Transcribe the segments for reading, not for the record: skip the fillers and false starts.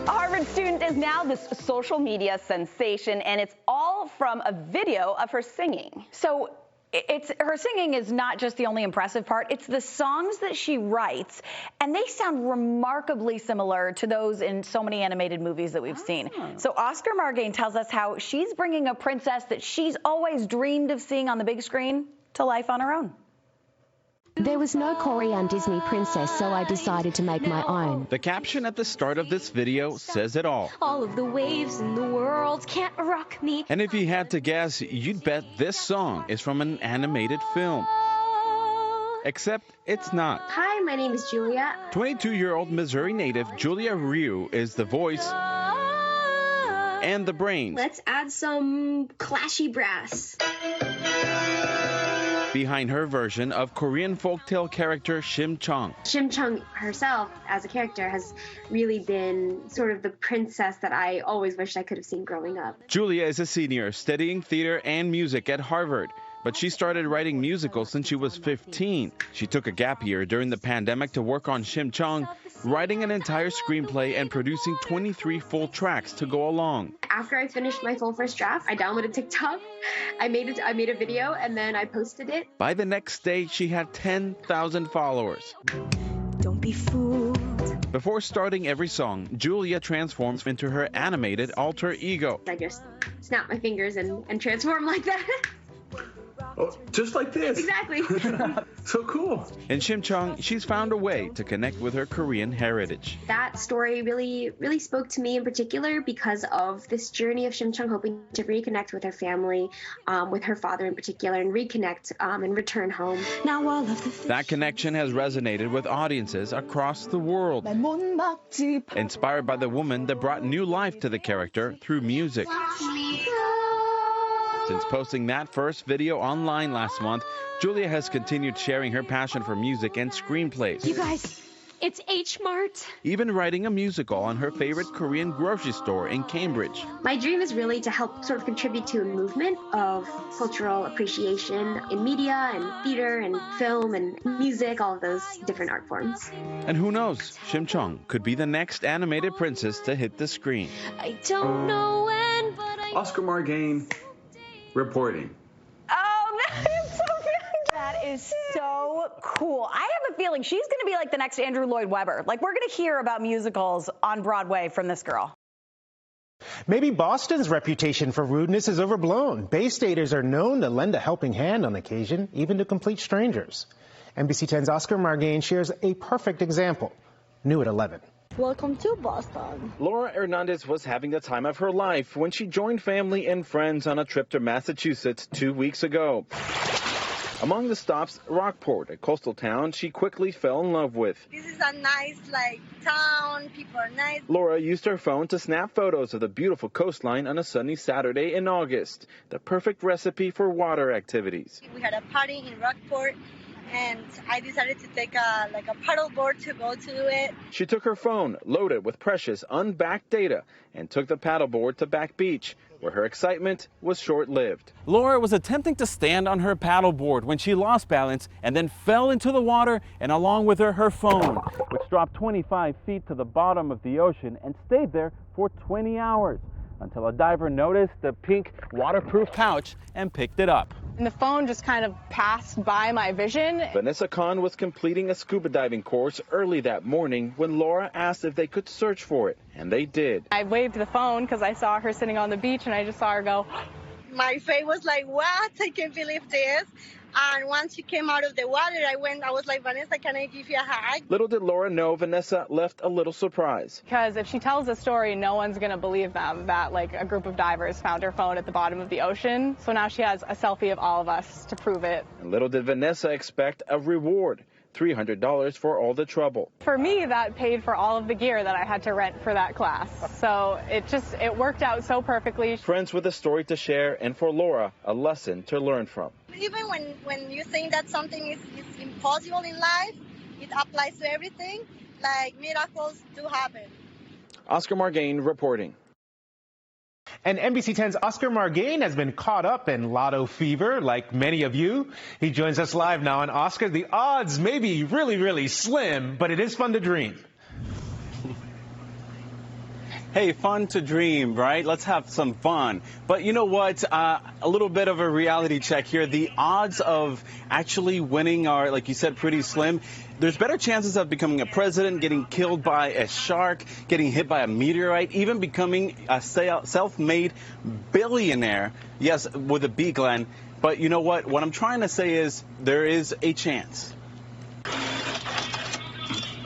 A Harvard student is now this social media sensation, and it's all from a video of her singing. So her singing is not just the only impressive part, it's the songs that she writes, and they sound remarkably similar to those in so many animated movies that we've seen. So Oscar Margain tells us how she's bringing a princess that she's always dreamed of seeing on the big screen to life on her own. There was no Korean Disney princess, so I decided to make my own. The caption at the start of this video says it all. All of the waves in the world can't rock me. And if you had to guess, you'd bet this song is from an animated film. Except it's not. Hi, my name is Julia. 22-year-old Missouri native Julia Ryu is the voice and the brains. Let's add some clashy brass behind her version of Korean folktale character Chim Chong. Chim Chong herself, as a character, has really been sort of the princess that I always wished I could have seen growing up. Julia is a senior studying theater and music at Harvard, but she started writing musicals since she was 15. She took a gap year during the pandemic to work on Chim Chong, writing an entire screenplay and producing 23 full tracks to go along. After I finished my full first draft, I downloaded TikTok, I made a video, and then I posted it. By the next day, she had 10,000 followers. Don't be fooled. Before starting every song, Julia transforms into her animated alter ego. I just snap my fingers and transform like that. Oh, just like this. Exactly. So cool. In Chim Chong, she's found a way to connect with her Korean heritage. That story really spoke to me in particular because of this journey of Chim Chong hoping to reconnect with her family, with her father in particular, and reconnect and return home. Now all of the That connection has resonated with audiences across the world, inspired by the woman that brought new life to the character through music. Since posting that first video online last month, Julia has continued sharing her passion for music and screenplays. You guys, it's H-Mart. Even writing a musical on her favorite Korean grocery store in Cambridge. My dream is really to help sort of contribute to a movement of cultural appreciation in media and theater and film and music, all of those different art forms. And who knows, Chim Chong could be the next animated princess to hit the screen. I don't know when, but I... Oscar Margain reporting. Oh, that is so good. That is so cool. I have a feeling she's going to be like the next Andrew Lloyd Webber. Like, we're going to hear about musicals on Broadway from this girl. Maybe Boston's reputation for rudeness is overblown. Bay Staters are known to lend a helping hand on occasion, even to complete strangers. NBC 10's Oscar Margain shares a perfect example. New at 11. Welcome to Boston. Laura Hernandez was having the time of her life when she joined family and friends on a trip to Massachusetts 2 weeks ago. Among the stops, Rockport, a coastal town she quickly fell in love with. This is a nice, town. People are nice. Laura used her phone to snap photos of the beautiful coastline on a sunny Saturday in August, the perfect recipe for water activities. We had a party in Rockport, and I decided to take a paddle board to go to it. She took her phone, loaded with precious unbacked data, and took the paddleboard to Back Beach, where her excitement was short-lived. Laura was attempting to stand on her paddleboard when she lost balance and then fell into the water, and along with her phone, which dropped 25 feet to the bottom of the ocean and stayed there for 20 hours until a diver noticed the pink waterproof pouch and picked it up. And the phone just kind of passed by my vision. Vanessa Kahn was completing a scuba diving course early that morning when Laura asked if they could search for it, and they did. I waved the phone because I saw her sitting on the beach, and I just saw her go. My face was like, what? I can't believe this. And once she came out of the water, I was like, Vanessa, can I give you a hug? Little did Laura know Vanessa left a little surprise. Because if she tells a story, no one's going to believe them that a group of divers found her phone at the bottom of the ocean. So now she has a selfie of all of us to prove it. And little did Vanessa expect a reward. $300 for all the trouble. For me, that paid for all of the gear that I had to rent for that class. So it worked out so perfectly. Friends with a story to share, and for Laura, a lesson to learn from. Even when you think that something is impossible in life, it applies to everything. Miracles do happen. Oscar Margain reporting. And NBC 10's Oscar Margain has been caught up in lotto fever, like many of you. He joins us live now. And Oscar, the odds may be really, really slim, but it is fun to dream. Hey, fun to dream, right? Let's have some fun. But you know what? A little bit of a reality check here. The odds of actually winning are, like you said, pretty slim. There's better chances of becoming a president, getting killed by a shark, getting hit by a meteorite, even becoming a self-made billionaire. Yes, with a B, Glenn. But you know what? What I'm trying to say is there is a chance.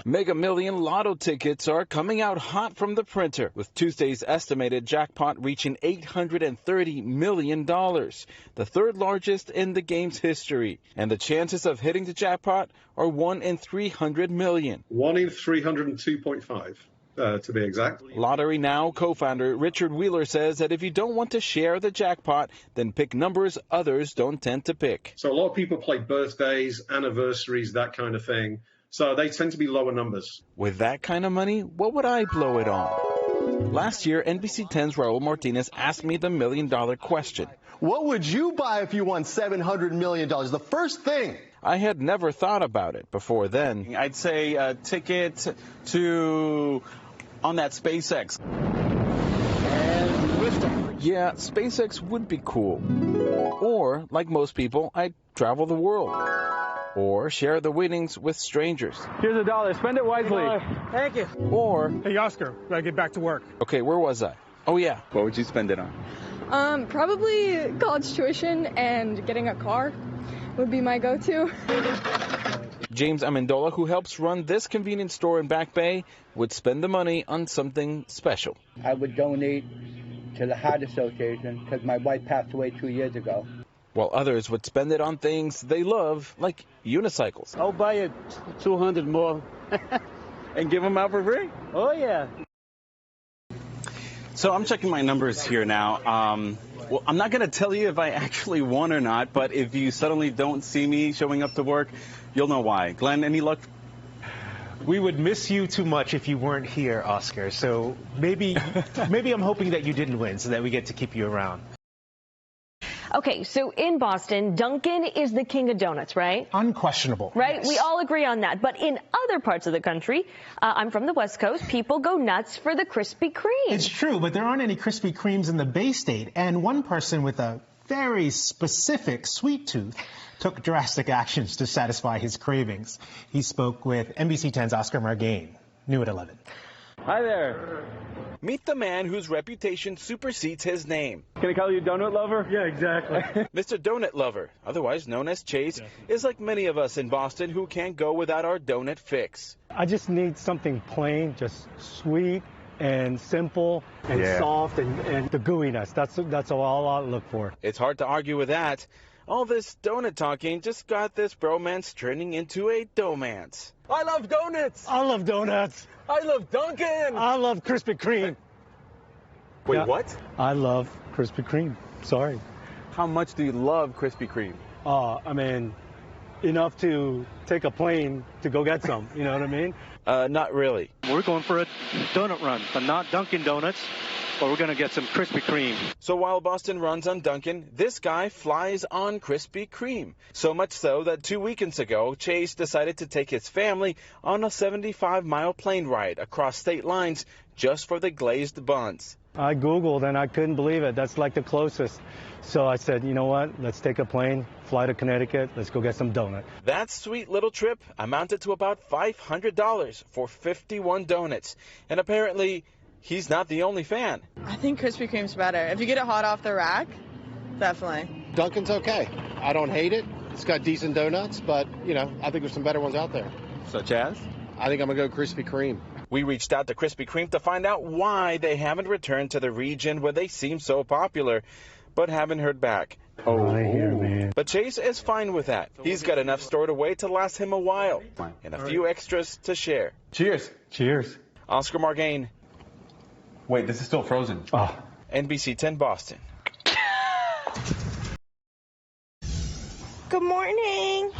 Mega Million lotto tickets are coming out hot from the printer, with Tuesday's estimated jackpot reaching $830 million, the third largest in the game's history. And the chances of hitting the jackpot are 1 in 300 million. 1 in 302.5. To be exact. Lottery Now co-founder Richard Wheeler says that if you don't want to share the jackpot, then pick numbers others don't tend to pick. So a lot of people play birthdays, anniversaries, that kind of thing. So they tend to be lower numbers. With that kind of money, what would I blow it on? Last year, NBC 10's Raul Martinez asked me the $1 million question. What would you buy if you won $700 million? The first thing. I had never thought about it before then. I'd say a ticket to on that SpaceX. And yeah, SpaceX would be cool. Or, like most people, I'd travel the world. Or share the winnings with strangers. Here's $1. Spend it wisely. Thank you. Or... Hey, Oscar, gotta get back to work. Okay, where was I? Oh, yeah. What would you spend it on? Probably college tuition and getting a car would be my go-to. James Amendola, who helps run this convenience store in Back Bay, would spend the money on something special. I would donate to the Heart Association because my wife passed away 2 years ago. While others would spend it on things they love, like unicycles. I'll buy you 200 more. And give them out for free? Oh, yeah. So I'm checking my numbers here now. Well, I'm not going to tell you if I actually won or not, but if you suddenly don't see me showing up to work, you'll know why. Glenn, any luck? We would miss you too much if you weren't here, Oscar. So maybe I'm hoping that you didn't win so that we get to keep you around. Okay, so in Boston, Dunkin' is the king of donuts, right? Unquestionable. Right? Yes. We all agree on that. But in other parts of the country, I'm from the West Coast, people go nuts for the Krispy Kreme. It's true, but there aren't any Krispy Kremes in the Bay State. And one person with a very specific sweet tooth took drastic actions to satisfy his cravings. He spoke with NBC 10's Oscar Margain. New at 11. Hi there. Meet the man whose reputation supersedes his name. Can I call you Donut Lover? Yeah, exactly. Mr. Donut Lover, otherwise known as Chase, is like many of us in Boston who can't go without our donut fix. I just need something plain, just sweet and simple and soft and the gooiness. That's all I look for. It's hard to argue with that. All this donut talking just got this bromance turning into a domance. I love donuts. I love donuts. I love Dunkin'. I love Krispy Kreme. Wait, what? I love Krispy Kreme. Sorry. How much do you love Krispy Kreme? I mean, enough to take a plane to go get some. You know what I mean? Not really. We're going for a donut run, but not Dunkin' Donuts. But we're going to get some Krispy Kreme. So while Boston runs on Dunkin', this guy flies on Krispy Kreme. So much so that 2 weekends ago, Chase decided to take his family on a 75-mile plane ride across state lines just for the glazed buns. I Googled and I couldn't believe it. That's like the closest. So I said, you know what? Let's take a plane, fly to Connecticut. Let's go get some donut. That sweet little trip amounted to about $500 for 51 donuts. And apparently, he's not the only fan. I think Krispy Kreme's better. If you get it hot off the rack, definitely. Dunkin's okay. I don't hate it. It's got decent donuts, but, you know, I think there's some better ones out there. Such as? I think I'm going to go Krispy Kreme. We reached out to Krispy Kreme to find out why they haven't returned to the region where they seem so popular, but haven't heard back. Oh, I hear, man. But Chase is fine with that. He's got enough stored away to last him a while, and a few extras to share. Cheers. Cheers. Oscar Margain. Wait, this is still frozen. Oh. NBC 10 Boston. Good morning.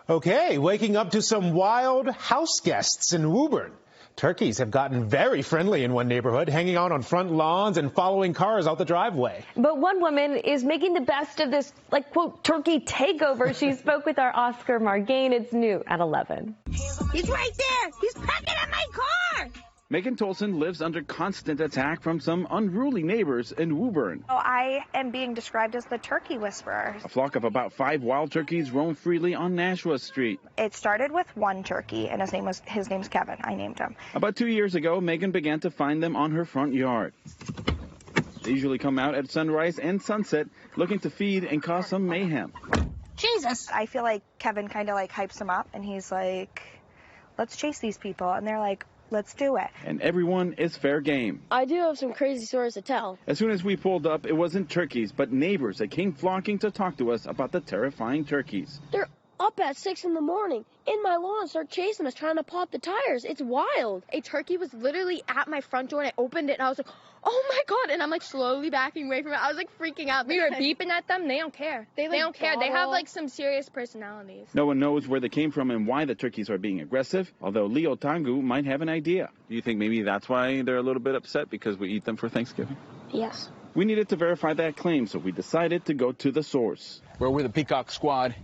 Okay, waking up to some wild house guests in Woburn. Turkeys have gotten very friendly in one neighborhood, hanging out on front lawns and following cars out the driveway. But one woman is making the best of this, like, quote, turkey takeover. She spoke with our Oscar Margain. It's new at 11. He's right there. He's pecking at my car. Megan Tolson lives under constant attack from some unruly neighbors in Woburn. Oh, I am being described as the turkey whisperer. A flock of about 5 wild turkeys roam freely on Nashua Street. It started with one turkey, and his name's Kevin. I named him. About 2 years ago, Megan began to find them on her front yard. They usually come out at sunrise and sunset, looking to feed and cause some mayhem. Jesus! I feel like Kevin kind of like hypes them up, and he's like, let's chase these people. And they're like, let's do it. And everyone is fair game. I do have some crazy stories to tell. As soon as we pulled up, it wasn't turkeys, but neighbors that came flocking to talk to us about the terrifying turkeys. They're up at 6 in the morning in my lawn, start chasing us, trying to pop the tires. It's wild. A turkey was literally at my front door, and I opened it, and I was like, oh my God, and I'm like slowly backing away from it. I was like freaking out. We were beeping at them. They don't care. They don't care. They have like some serious personalities. No one knows where they came from and why the turkeys are being aggressive, although Leo Tangu might have an idea. Do you think maybe that's why they're a little bit upset, because we eat them for Thanksgiving? Yes. We needed to verify that claim, so we decided to go to the source. We're with the Peacock Squad.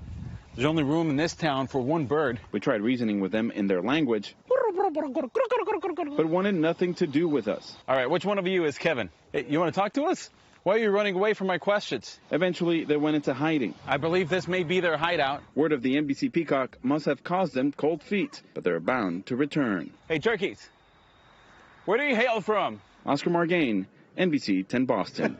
There's only room in this town for one bird. We tried reasoning with them in their language, but wanted nothing to do with us. All right, which one of you is Kevin? Hey, you want to talk to us? Why are you running away from my questions? Eventually, they went into hiding. I believe this may be their hideout. Word of the NBC Peacock must have caused them cold feet, but they're bound to return. Hey, turkeys, where do you hail from? Oscar Margain, NBC 10 Boston.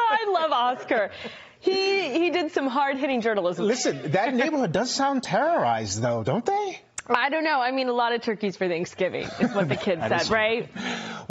I love Oscar. He did some hard-hitting journalism. Listen, that neighborhood does sound terrorized, though, don't they? I don't know. I mean, a lot of turkeys for Thanksgiving is what the kids said, right?